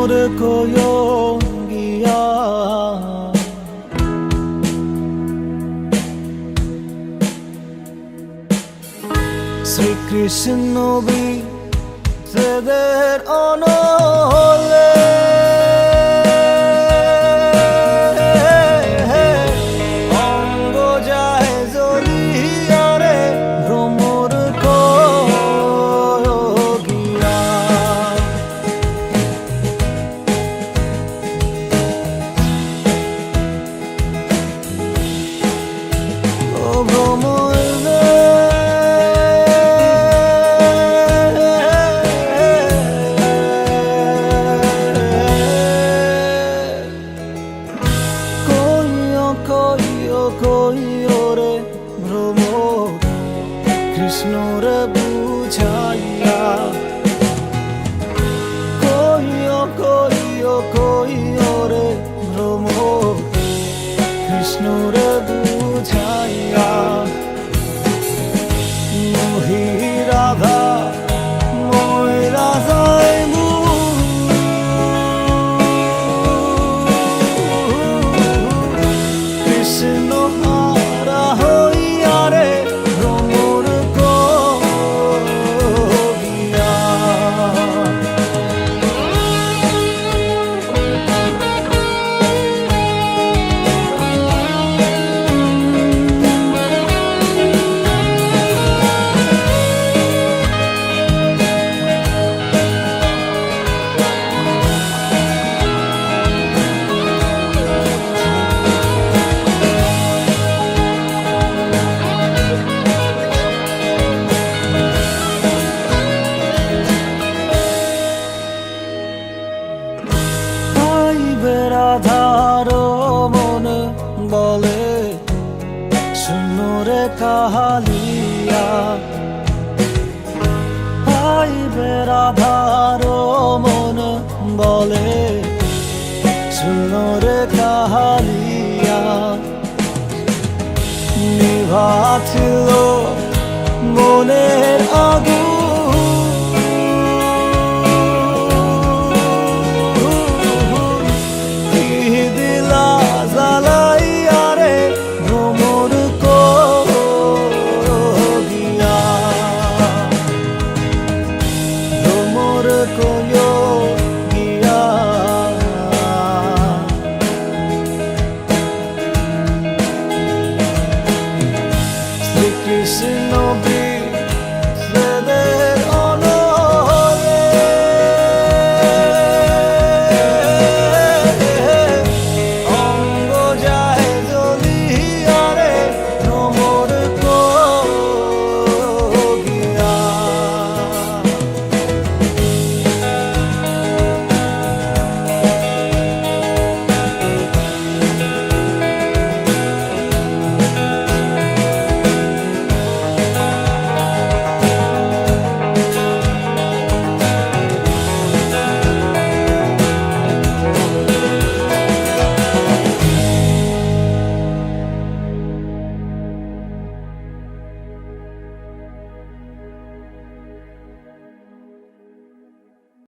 ভ্রমর quo গিয়া শ্রীকৃষ্ণ বিচ্ছেদের অনলে অঙ্গ যায় জ্বলিয়া রে ভ্রমর কোয়ো গিয়া ও ভ্রমর কইও রে ভ্রমর কৃষ্ণর বুঝাইয়া কইও রে ভ্রমর কৃষ্ণর বুঝাইয়া মোহি রাধা মই রাধায় কৃষ্ণ হারা হইয়া রে ভ্রমর গিয়া রাধার মন বলে শুনরে কাহালিয়া পাইবে রাধার মন বলে শুনরে কাহালিয়া নিভাছিল মনের আগুন কোয়ো